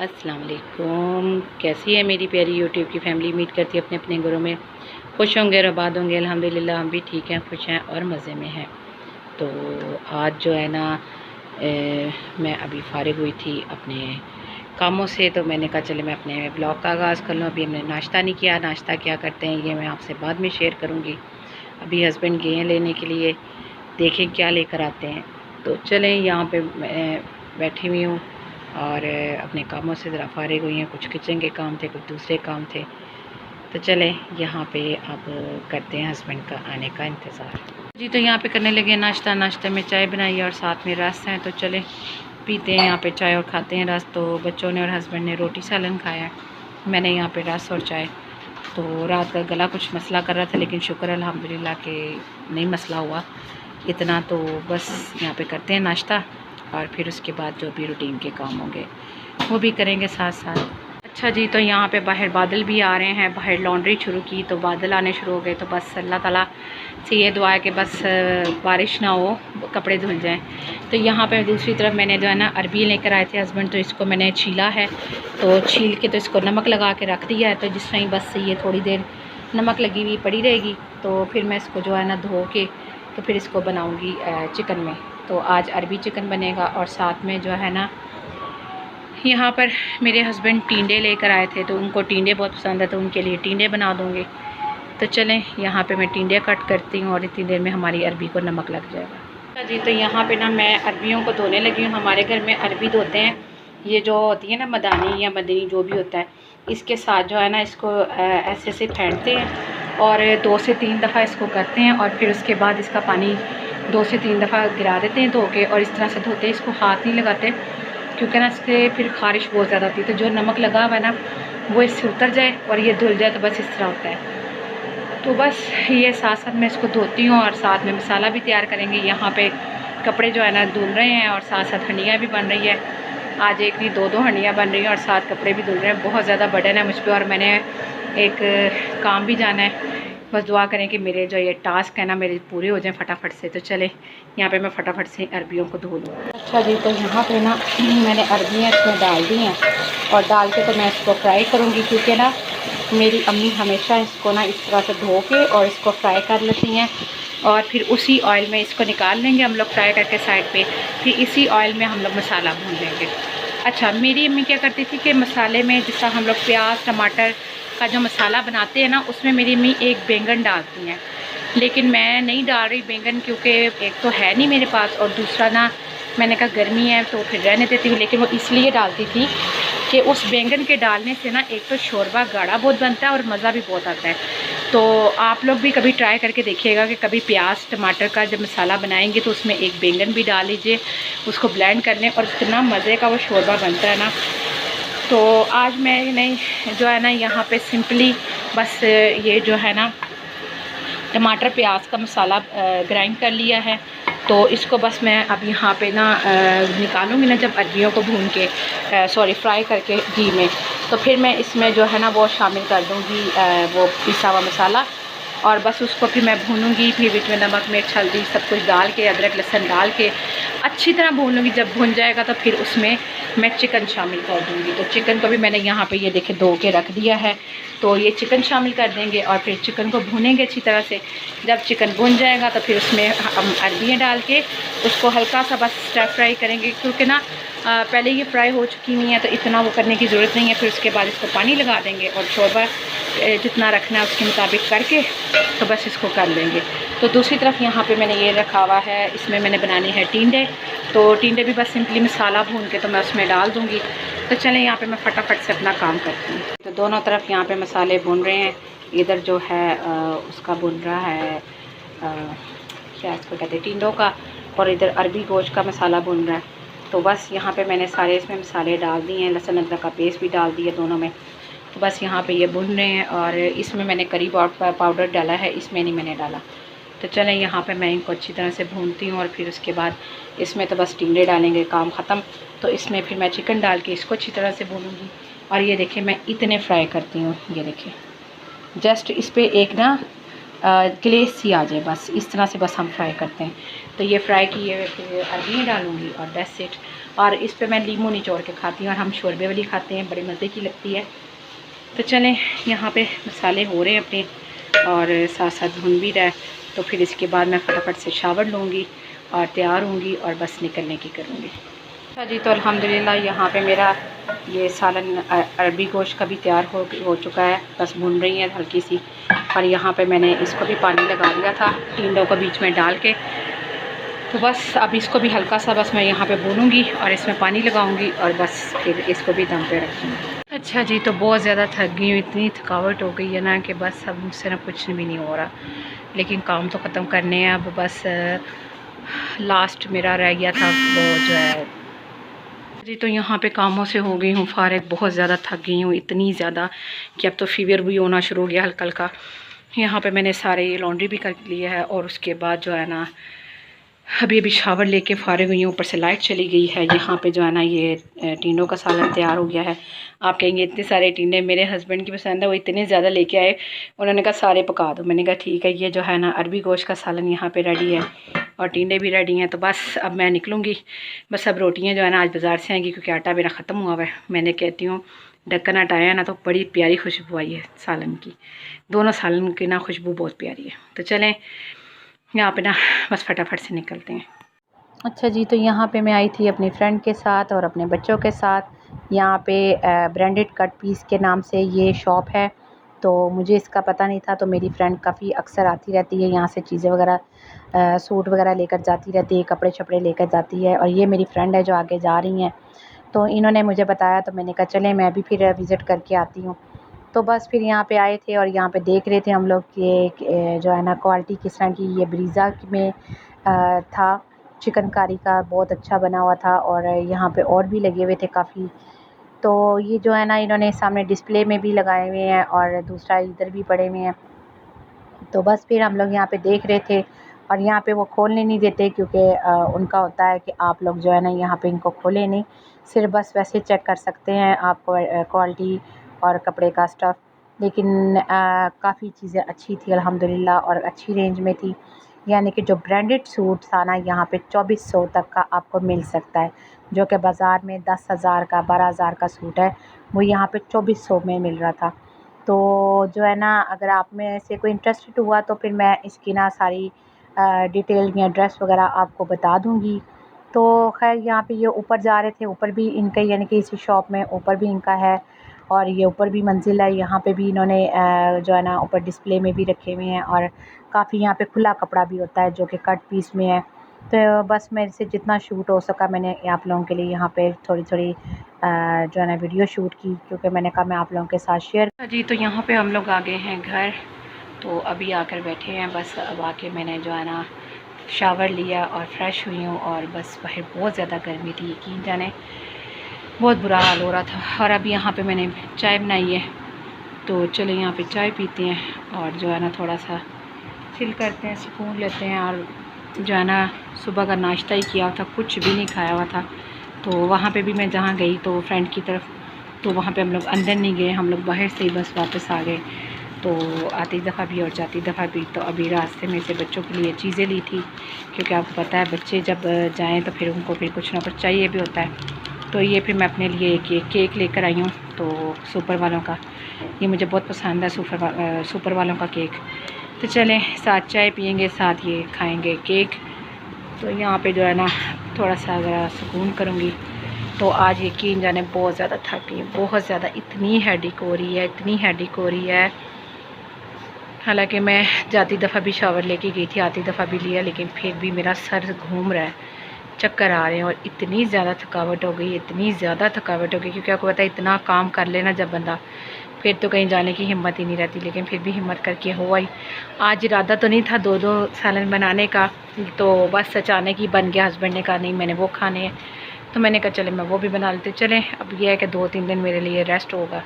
अस्सलाम वालेकुम। कैसी है मेरी प्यारी यूट्यूब की फैमिली। उम्मीद करती है अपने अपने घरों में खुश होंगे और आबाद होंगे। अल्हम्दुलिल्लाह हम भी ठीक हैं, खुश हैं और मज़े में हैं। तो आज जो है ना मैं अभी फ़ारिग हुई थी अपने कामों से, तो मैंने कहा चले मैं अपने ब्लॉग का आगाज़ कर लूँ। अभी हमने नाश्ता नहीं किया, नाश्ता क्या करते हैं ये मैं आपसे बाद में शेयर करूँगी। अभी हस्बैंड गए हैं लेने के लिए, देखें क्या लेकर आते हैं। तो चलें, यहाँ पे मैं बैठी हुई हूँ और अपने कामों से ज़रा फ़ारिग हुई हैं। कुछ किचन के काम थे, कुछ दूसरे काम थे। तो चलें यहाँ पे अब करते हैं हस्बैंड का आने का इंतज़ार। जी तो यहाँ पे करने लगे नाश्ता। नाश्ते में चाय बनाई है और साथ में रस हैं। तो चलें पीते हैं यहाँ पे चाय और खाते हैं रस। तो बच्चों ने और हस्बैंड ने रोटी सालन खाया है, मैंने यहाँ पे रस और चाय। तो रात का गला कुछ मसला कर रहा था, लेकिन शुक्र अल्हम्दुलिल्लाह के नहीं मसला हुआ इतना। तो बस यहाँ पे करते हैं नाश्ता और फिर उसके बाद जो भी रूटीन के काम होंगे वो भी करेंगे साथ साथ। अच्छा जी, तो यहाँ पे बाहर बादल भी आ रहे हैं। बाहर लॉन्ड्री शुरू की तो बादल आने शुरू हो गए। तो बस अल्लाह ताला से ये दुआ है कि बस बारिश ना हो, कपड़े धुल जाएं। तो यहाँ पे दूसरी तरफ मैंने जो है ना अरबी लेकर आए थे हस्बैंड, तो इसको मैंने छीला है। तो छील के तो इसको नमक लगा के रख दिया है। तो जिस तरह बस ये थोड़ी देर नमक लगी हुई पड़ी रहेगी, तो फिर मैं इसको जो है ना धो के तो फिर इसको बनाऊँगी चिकन में। तो आज अरबी चिकन बनेगा और साथ में जो है ना यहाँ पर मेरे हस्बैंड टींडे लेकर आए थे, तो उनको टींडे बहुत पसंद है, तो उनके लिए टींडे बना दूँगी। तो चलें यहाँ पे मैं टींडे कट करती हूँ और इतनी देर में हमारी अरबी को नमक लग जाएगा। जी तो यहाँ पे ना मैं अरबियों को धोने लगी हूँ। हमारे घर में अरबी धोते हैं, ये जो होती है ना मदानी या मदनी जो भी होता है, इसके साथ जो है ना इसको ऐसे से फेंटते हैं और 2 से 3 दफ़ा इसको करते हैं और फिर उसके बाद इसका पानी 2 से 3 दफ़ा गिरा देते हैं धो के। और इस तरह से धोते हैं, इसको हाथ नहीं लगाते क्योंकि ना इससे फिर ख़ारिश बहुत ज़्यादा होती है। तो जो नमक लगा हुआ है ना वो इससे उतर जाए और ये धुल जाए, तो बस इस तरह होता है। तो बस ये साथ साथ मैं इसको धोती हूँ और साथ में मसाला भी तैयार करेंगे। यहाँ पे कपड़े जो है ना धुल रहे हैं और साथ साथ हंडियाँ भी बन रही है। आज एक नहीं 2 हंडियाँ बन रही हैं और साथ कपड़े भी धुल रहे हैं। बहुत ज़्यादा बर्डन है मुझ पर और मैंने एक काम भी जाना है। बस दुआ करें कि मेरे जो ये टास्क है ना मेरे पूरे हो जाएं फटाफट से। तो चले यहाँ पे मैं फटाफट से अरबियों को धो लूँ। अच्छा जी, तो यहाँ पे ना मैंने अरबियाँ इसमें डाल दी हैं और डाल के तो मैं इसको फ्राई करूँगी, क्योंकि ना मेरी अम्मी हमेशा इसको ना इस तरह से धो के और इसको फ्राई कर लेती हैं और फिर उसी ऑयल में इसको निकाल लेंगे हम लोग फ्राई करके साइड पे। फिर इसी ऑयल में हम लोग मसाला भून लेंगे। अच्छा, मेरी अम्मी क्या करती थी कि मसाले में जिसका हम लोग प्याज टमाटर का जो मसाला बनाते हैं ना उसमें मेरी अम्मी एक बैंगन डालती हैं, लेकिन मैं नहीं डाल रही बैंगन, क्योंकि एक तो है नहीं मेरे पास और दूसरा ना मैंने कहा गर्मी है तो फिर रहने देती हूँ। लेकिन वो इसलिए डालती थी कि उस बैंगन के डालने से ना एक तो शोरबा गाढ़ा बहुत बनता है और मज़ा भी बहुत आता है। तो आप लोग भी कभी ट्राई करके देखिएगा कि कभी प्याज टमाटर का जब मसाला बनाएंगे तो उसमें एक बैंगन भी डाल लीजिए, उसको ब्लेंड कर लें और इतना मज़े का वो शोरबा बनता है ना। तो आज मैंने जो है ना यहाँ पे सिंपली बस ये जो है ना टमाटर प्याज का मसाला ग्राइंड कर लिया है। तो इसको बस मैं अब यहाँ पे ना निकालूंगी ना जब अरबियों को भून के फ्राई करके घी में, तो फिर मैं इसमें जो है ना वो शामिल कर दूँगी वो पिसा हुआ मसाला और बस उसको फिर मैं भूनूंगी। फिर बीच में नमक मिर्च हल्दी सब कुछ डाल के अदरक लहसुन डाल के अच्छी तरह भून लूँगी। जब भुन जाएगा तो फिर उसमें मैं चिकन शामिल कर दूँगी। तो चिकन को भी मैंने यहाँ पे ये देखे धो के रख दिया है, तो ये चिकन शामिल कर देंगे और फिर चिकन को भूनेंगे अच्छी तरह से। जब चिकन भुन जाएगा तो फिर उसमें हम अरबियाँ डाल के उसको हल्का सा बस स्टर फ्राई करेंगे, क्योंकि ना पहले ये फ्राई हो चुकी हुई है तो इतना वो करने की ज़रूरत नहीं है। फिर उसके बाद इसको पानी लगा देंगे और शोरबा जितना रखना है उसके मुताबिक करके तो बस इसको कर लेंगे। तो दूसरी तरफ यहाँ पे मैंने ये रखा हुआ है, इसमें मैंने बनानी है टींडे। तो टींडे भी बस सिंपली मसाला भून के तो मैं उसमें डाल दूँगी। तो चलें यहाँ पे मैं फटाफट से अपना काम करती हूँ। तो दोनों तरफ यहाँ पे मसाले भून रहे हैं। इधर जो है उसका भून रहा है क्या इसको कहते हैं टींडों का, और इधर अरबी गोश्त का मसाला भून रहा है। तो बस यहाँ पे मैंने सारे इसमें मसाले डाल दिए हैं, लहसुन अदरक का पेस्ट भी डाल दिया दोनों में। तो बस यहाँ पे ये भून रहे हैं और इसमें मैंने करी पाउडर डाला है, इसमें नहीं मैंने डाला। तो चलें यहाँ पे मैं इनको अच्छी तरह से भूनती हूँ और फिर उसके बाद इसमें तो बस टिंडे डालेंगे, काम ख़त्म। तो इसमें फिर मैं चिकन डाल के इसको अच्छी तरह से भूनूँगी। और ये देखिए मैं इतने फ्राई करती हूँ, ये देखिए जस्ट इस पर एक ना ग्लेस सी आ जाए, बस इस तरह से बस हम फ्राई करते हैं। तो ये फ्राई किए हुए फिर अरबी डालूँगी और दैट्स इट। और इस पे मैं नींबू निचोड़ के खाती हूँ और हम शोरबे वाली खाते हैं, बड़े मज़े की लगती है। तो चलें, यहाँ पे मसाले हो रहे हैं अपने और साथ साथ भुन भी रहा है। तो फिर इसके बाद मैं फटाफट से शावर लूँगी और तैयार होंगी और बस निकलने की करूँगी। अच्छा जी, तो अल्हम्दुलिल्लाह यहाँ पे मेरा ये सालन अरबी गोश्त का भी तैयार हो चुका है, बस भुन रही है हल्की सी। और यहाँ पे मैंने इसको भी पानी लगा दिया था टिंडों को बीच में डाल के। तो बस अब इसको भी हल्का सा बस मैं यहाँ पे भूनूंगी और इसमें पानी लगाऊंगी और बस फिर इसको भी दम पे रखूँगी। अच्छा जी, तो बहुत ज़्यादा थक गई हूँ, इतनी थकावट हो गई है ना कि बस अब मुझसे ना कुछ भी नहीं हो रहा, लेकिन काम तो ख़त्म करने हैं अब। बस लास्ट मेरा रह गया था वो जो है जी। तो यहाँ पे कामों से हो गई हूँ फारिग, बहुत ज़्यादा थक गई हूँ, इतनी ज़्यादा कि अब तो फीवर भी होना शुरू हो गया हल्का हल्का। यहाँ पे मैंने सारे लॉन्ड्री भी कर लिया है और उसके बाद जो है ना अभी शावर लेके फारिग हुई हूँ। ऊपर से लाइट चली गई है। यहाँ पे जो है ना ये टिंडों का सालन तैयार हो गया है। आप कहेंगे इतने सारे टिंडे मेरे हस्बैंड की पसंद है, वो इतने ज़्यादा लेके आए, उन्होंने कहा सारे पका दो। मैंने कहा ठीक है। ये जो है ना अरबी गोश्त का सालन यहाँ पे रेडी है और टिंडे भी रेडी हैं। तो बस अब मैं निकलूँगी। बस अब रोटियाँ जो है ना आज बाज़ार से आएंगी क्योंकि आटा मेरा ख़त्म हुआ हुआ है। मैंने कहती हूँ ढक्कन हटाया ना तो बड़ी प्यारी खुशबू आई है सालन की, दोनों सालन की ना खुशबू बहुत प्यारी है। तो चलें यहाँ पे ना बस फटाफट से निकलते हैं। अच्छा जी, तो यहाँ पे मैं आई थी अपनी फ्रेंड के साथ और अपने बच्चों के साथ। यहाँ पे ब्रांडेड कट पीस के नाम से ये शॉप है, तो मुझे इसका पता नहीं था। तो मेरी फ्रेंड काफ़ी अक्सर आती रहती है यहाँ से, चीज़ें वगैरह सूट वगैरह लेकर जाती रहती है, कपड़े शपड़े लेकर जाती है। और ये मेरी फ्रेंड है जो आगे जा रही हैं, तो इन्होंने मुझे बताया, तो मैंने कहा चलें मैं भी फिर विज़िट करके आती हूँ। तो बस फिर यहाँ पे आए थे और यहाँ पे देख रहे थे हम लोग कि जो है ना क्वालिटी किस तरह की। ये ब्रीज़ा में था, चिकनकारी का बहुत अच्छा बना हुआ था और यहाँ पे और भी लगे हुए थे काफ़ी। तो ये जो है ना इन्होंने सामने डिस्प्ले में भी लगाए हुए हैं और दूसरा इधर भी पड़े हुए हैं। तो बस फिर हम लोग यहाँ पे देख रहे थे और यहाँ पे वो खोलने नहीं देते क्योंकि उनका होता है कि आप लोग जो है ना यहाँ पे इनको खोले नहीं, सिर्फ बस वैसे चेक कर सकते हैं आप क्वालिटी और कपड़े का स्टफ़। लेकिन काफ़ी चीज़ें अच्छी थी अल्हम्दुलिल्लाह और अच्छी रेंज में थी। यानी कि जो ब्रांडेड सूट था ना यहाँ पे 2400 तक का आपको मिल सकता है, जो कि बाज़ार में 10,000 का 12,000 का सूट है, वो यहाँ पे 2400 में मिल रहा था। तो जो है ना अगर आप में से कोई इंटरेस्टेड हुआ तो फिर मैं इसकी ना सारी डिटेल या एड्रेस वगैरह आपको बता दूँगी। तो ख़ैर यहाँ पे ये ऊपर जा रहे थे, ऊपर भी इनका यानी कि इसी शॉप में ऊपर भी इनका है और ये ऊपर भी मंजिल है। यहाँ पे भी इन्होंने जो है ना ऊपर डिस्प्ले में भी रखे हुए हैं और काफ़ी यहाँ पे खुला कपड़ा भी होता है जो कि कट पीस में है। तो बस मेरे से जितना शूट हो सका मैंने आप लोगों के लिए यहाँ पे थोड़ी-थोड़ी जो है ना वीडियो शूट की, क्योंकि मैंने कहा मैं आप लोगों के साथ शेयर जी। तो यहाँ पे हम लोग आ गए हैं घर, तो अभी आकर बैठे हैं। बस अब आके मैंने जो है ना शावर लिया और फ्रेश हुई हूँ और बस बाहर बहुत ज़्यादा गर्मी थी, यकीन जाने बहुत बुरा हाल हो रहा था। और अभी यहाँ पे मैंने चाय बनाई है, तो चलो यहाँ पे चाय पीते हैं और जो है ना थोड़ा सा चिल करते हैं, सुकून लेते हैं। और जो है ना सुबह का नाश्ता ही किया था, कुछ भी नहीं खाया हुआ था। तो वहाँ पे भी मैं जहाँ गई तो फ्रेंड की तरफ, तो वहाँ पे हम लोग अंदर नहीं गए, हम लोग बाहर से ही बस वापस आ गए। तो आती दफ़ा भी और जाती दफ़ा भी। तो अभी रास्ते में से बच्चों के लिए चीज़ें ली थी, क्योंकि आपको पता है बच्चे जब जाएँ तो फिर उनको फिर कुछ ना कुछ चाहिए भी होता है। तो ये फिर मैं अपने लिए केक लेकर आई हूँ, तो सुपर वालों का, ये मुझे बहुत पसंद है सुपर वालों का केक। तो चलें साथ चाय पियेंगे, साथ ये खाएंगे केक। तो यहाँ पे जो है ना थोड़ा सा अगर सुकून करूँगी। तो आज यकीन जाने बहुत ज़्यादा थक गई, बहुत ज़्यादा, इतनी हेडेक हो रही है, इतनी हेडेक हो रही है। हालांकि मैं जाती दफ़ा भी शावर लेके गई थी, आती दफ़ा भी लिया, लेकिन फिर भी मेरा सर घूम रहा है, चक्कर आ रहे हैं और इतनी ज़्यादा थकावट हो गई, इतनी ज़्यादा थकावट हो गई। क्योंकि आपको पता है इतना काम कर लेना जब बंदा, फिर तो कहीं जाने की हिम्मत ही नहीं रहती। लेकिन फिर भी हिम्मत करके हो आई। आज इरादा तो नहीं था 2-2 सालन बनाने का, तो बस अचानक ही बन गया। हस्बैंड ने कहा नहीं मैंने वो खाने हैं, तो मैंने कहा चले मैं वो भी बना लेती हूँ। चलें अब यह है कि 2-3 दिन मेरे लिए रेस्ट होगा।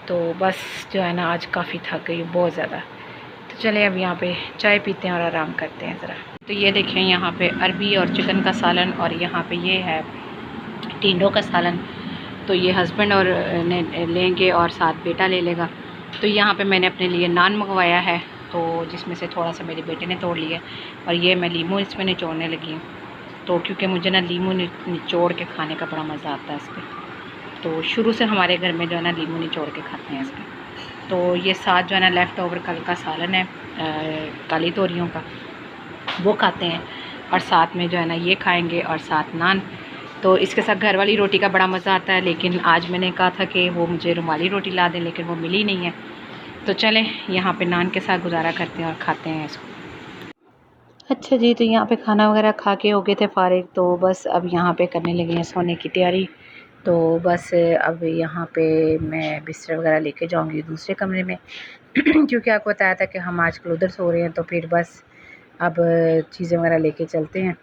तो बस जो है ना आज काफ़ी थक गई बहुत ज़्यादा। तो चलें अब यहाँ पे चाय पीते हैं और आराम करते हैं ज़रा। तो ये देखें यहाँ पे अरबी और चिकन का सालन, और यहाँ पे ये है टिंडों का सालन। तो ये हस्बैंड और ने लेंगे और साथ बेटा ले लेगा। तो यहाँ पे मैंने अपने लिए नान मंगवाया है तो जिसमें से थोड़ा सा मेरे बेटे ने तोड़ लिया और ये मैं लीमू इसमें निचोड़ने लगी हूँ। तो क्योंकि मुझे ना लीमू निचोड़ के खाने का बड़ा मज़ा आता है इस पर, तो शुरू से हमारे घर में जो है ना लीमू निचोड़ के खाते हैं इस पर। तो ये साथ जो है ना लेफ़्ट ओवर कल का सालन है काली तोरियों का, वो खाते हैं और साथ में जो है ना ये खाएंगे और साथ नान। तो इसके साथ घर वाली रोटी का बड़ा मज़ा आता है, लेकिन आज मैंने कहा था कि वो मुझे रुमाली रोटी ला दें, लेकिन वो मिली नहीं है। तो चलें यहाँ पे नान के साथ गुजारा करते हैं और खाते हैं इसको। अच्छा जी, तो यहाँ पे खाना वगैरह खा के हो गए थे फ़ारिग, तो बस अब यहाँ पे करने लगे हैं सोने की तैयारी। तो बस अब यहाँ पे मैं बिस्तर वगैरह लेके जाऊँगी दूसरे कमरे में क्योंकि आपको बताया था कि हम आजकल उधर सो रहे हैं, तो फिर बस अब चीज़ें वगैरह लेके चलते हैं।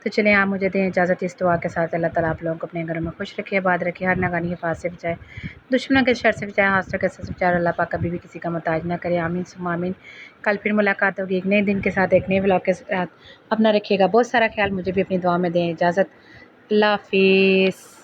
तो चलें, आप मुझे दें इजाज़त इस दुआ के साथ, अल्लाह ताला आप लोगों को अपने घरों में खुश रखे, आबाद रखे, हर नाकानी हिफात से बचाए, दुश्मनों के शर से बचाए, हादसों के से बचाए। अल्लाह पाक कभी भी किसी का मोहताज ना करे। आमीन सुम्मा आमीन। कल फिर मुलाकात होगी एक नए दिन के साथ, एक नए व्लॉग के साथ। अपना रखिएगा बहुत सारा ख्याल, मुझे भी अपनी दुआ में दें इजाज़त। अल्लाह हाफ़िज़।